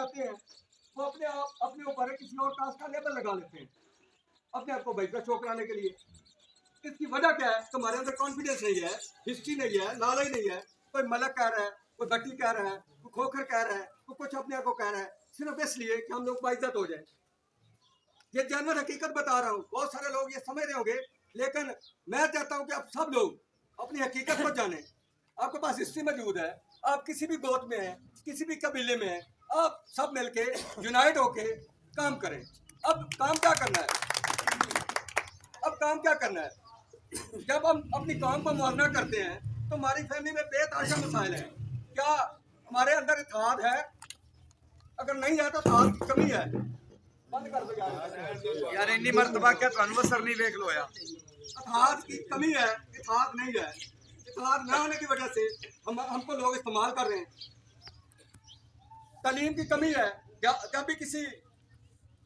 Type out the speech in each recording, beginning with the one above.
आते हैं वो अपने ऊपर किसी और कास्ट का लेबल लगा लेते हैं अपने आप को बेइज्जत शो कराने के लिए। इसकी वजह क्या है? तुम्हारे अंदर कॉन्फिडेंस नहीं है, हिस्ट्री नहीं है, नॉलेज नहीं है। कोई मलक कह रहा है, कोई भट्टी कह रहा है, कोई खोखर कह रहा है, कोई कुछ अपने आप को कह रहा है, सिर्फ इसलिए कि हम लोग बाइज्जत हो जाए। ये जानवर हकीकत बता रहा हूँ, बहुत सारे लोग ये समझ रहे होंगे, लेकिन मैं चाहता हूँ कि आप सब लोग अपनी हकीकत को जानें। आपके पास हिस्ट्री मौजूद है, आप किसी भी गोत में हैं, किसी भी कबीले में हैं, आप सब मिलके यूनाइट होके काम करें। अब काम क्या करना है? अब काम क्या करना है? जब हम अपनी काम को मुआवजा करते हैं तो हमारी फैमिली में बेतहाशा मसाइल हैं। क्या हमारे अंदर इत्तेहाद है? अगर नहीं है तो इत्तेहाद की कमी है। बंद कर दो यार इन्नी मरतबा क्या तुहानू असर नहीं देख लो यार। इत्तेहाद की कमी है, इत्तेहाद नहीं है। इत्तेहाद न होने की वजह से हमको लोग इस्तेमाल कर रहे हैं। तालीम की कमी है। जब भी किसी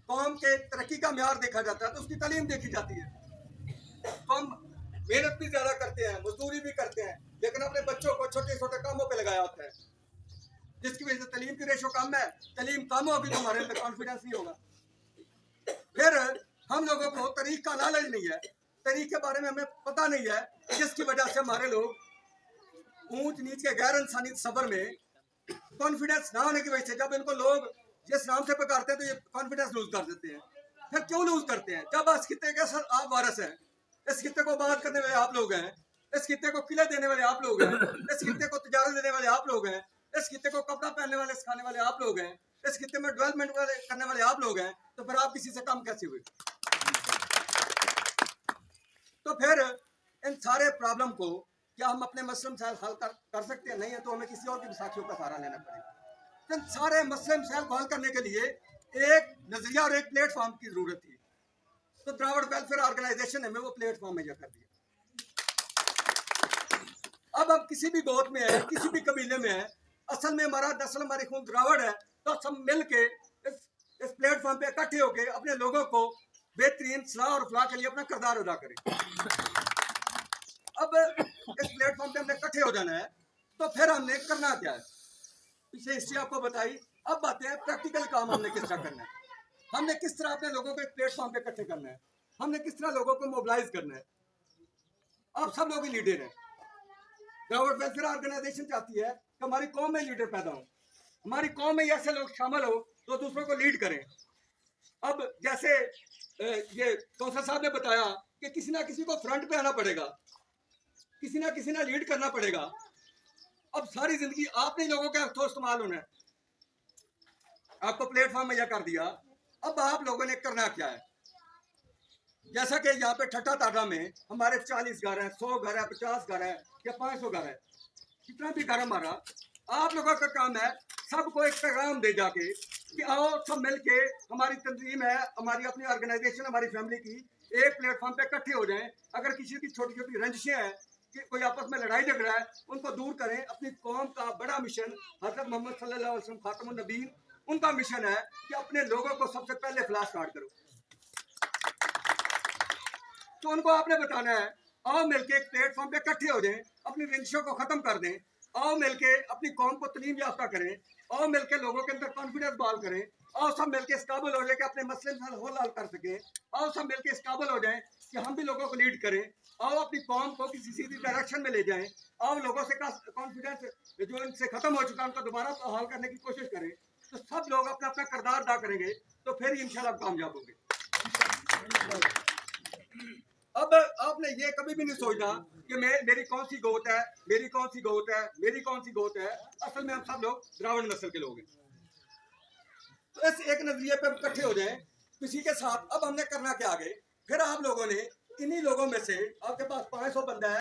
कौम के तरक्की का म्यार देखा जाता है तो उसकी तालीम देखी जाती है। तो हम मेहनत भी ज्यादा करते हैं, मजदूरी भी करते हैं, लेकिन अपने बच्चों को छोटे छोटे कामों पे लगाया होता है, जिसकी वजह से तालीम की रेशो कम है। तालीम कम होगी तो हमारे अंदर कॉन्फिडेंस नहीं होगा। फिर हम लोगों को तरीक का लालच नहीं है, तरीक के बारे में हमें पता नहीं है, जिसकी वजह से हमारे लोग ऊंच नीच के गैर इंसानी सबर में कॉन्फिडेंस ना होने की वजह से जब इनको लोग जिस नाम से पुकारते हैं तो ये कॉन्फिडेंस लूज कर देते हैं। फिर क्यों लूज करते हैं? जब इस खिते के सर आप वारस हैं, इस खिते को बात करने वाले आप लोग हैं, इस खिते को किले देने वाले आप लोग हैं, इस खिते को तिजारत देने वाले आप लोग हैं, इस खिते को कपड़ा पहनने वाले सिखाने वाले आप लोग हैं, इस खिते में डेवलपमेंट वाले करने वाले आप लोग हैं, तो फिर आप किसी से कम कैसे हुए? तो फिर इन सारे प्रॉब्लम को क्या हम अपने मसले मसाइल हल कर सकते हैं? नहीं है तो हमें किसी और की विसाखियों का सहारा लेना पड़ेगा। तो इन सारे मसले मसाइल को हल करने के लिए एक नजरिया और एक प्लेटफॉर्म की जरूरत थी। तो द्राविड़ वेलफेयर ऑर्गेनाइजेशन ने वो प्लेटफॉर्म मुहैया कर दिया। अब किसी भी गोत में है, किसी भी कबीले में है, असल में हमारा दरअसल हमारी खून द्राविड़ है, तो सब मिल के इस प्लेटफॉर्म पे इकट्ठे होके अपने लोगों को बेहतरीन सलाह और फलाह के लिए अपना किरदार अदा करें। अब इस प्लेटफॉर्म पे हमने इकट्ठे हो जाना है, तो फिर हमने करना क्या है? पीछे हिस्ट्री आपको बताई। अब बातें हैं प्रैक्टिकल काम हमने किस तरह करना है, हमने किस तरह अपने लोगों को एक प्लेटफॉर्म पे इकट्ठे करना है, हमने किस तरह लोगों को मोबिलाइज करना है। आप सब लोग ही लीडर हैं। द्राविड़ वेलफेयर ऑर्गेनाइजेशन चाहती है कि हमारी कौम में लीडर पैदा हो, हमारी कौम में ऐसे लोग शामिल हो तो दूसरों को लीड करें। अब जैसे ये कौंसल साहब ने बताया कि किसी ना किसी को फ्रंट पे आना पड़ेगा, किसी ना किसी ने लीड करना पड़ेगा। अब सारी जिंदगी आपने लोगों का तो इस्तेमाल होना है, आपको प्लेटफॉर्म मुहैया कर दिया। अब आप लोगों ने करना क्या है? जैसा कि यहाँ पे ठट्ठा ताटा में हमारे 40 घर हैं, 100 घर है, 50 घर है या 500 घर है, कितना भी घर हमारा, आप लोगों का काम है सबको एक पैगाम दे जाके कि आओ सब मिलके, हमारी तंजीम है, हमारी अपनी ऑर्गेनाइजेशन, हमारी फैमिली की एक प्लेटफॉर्म पे इकट्ठे हो जाएं। अगर किसी की छोटी छोटी रंजिशें हैं कि कोई आपस में लड़ाई झगड़ा है, उनको दूर करें। अपनी कौम का बड़ा मिशन हज़रत मोहम्मद सल्लल्लाहु अलैहि वसल्लम खातमुन नबीय्यीन, उनका मिशन है कि अपने लोगों को सबसे पहले फलाह स्टार्ट करो। तो उनको आपने बताना है, आओ मिलके एक प्लेटफॉर्म पे इकट्ठे हो जाएं, अपनी रंजिशों को खत्म कर दें, आओ मिलके अपनी कौम को तलीम याफ्ता करें, आओ मिलके लोगों के अंदर कॉन्फिडेंस बहाल करें, आओ सब मिलके इस काबिल हो जाए कि अपने मसले हल कर सकें, आओ सब मिलके इस काबिल हो जाएं कि हम भी लोगों को लीड करें, आओ अपनी कौम को किसी सीधी डायरेक्शन में ले जाएं, आओ लोगों से कॉन्फिडेंस जो इनसे खत्म हो चुका है उनका दोबारा हल करने की कोशिश करें। तो सब लोग अपना अपना किरदार अदा करेंगे तो फिर इंशाल्लाह कामयाब होंगे। अब आपने ये कभी भी नहीं सोचना कि मेरी कौन सी गोत है, मेरी कौन सी गोत है, मेरी कौन सी गोत है। असल में हम सब लोग द्राविड़ नस्ल के लोग हैं। तो इस एक नजरिए पे इकट्ठे हो जाएं किसी के साथ। अब हमने करना क्या आगे? फिर आप लोगों ने इन्हीं लोगों में से, आपके पास 500 बंदा है,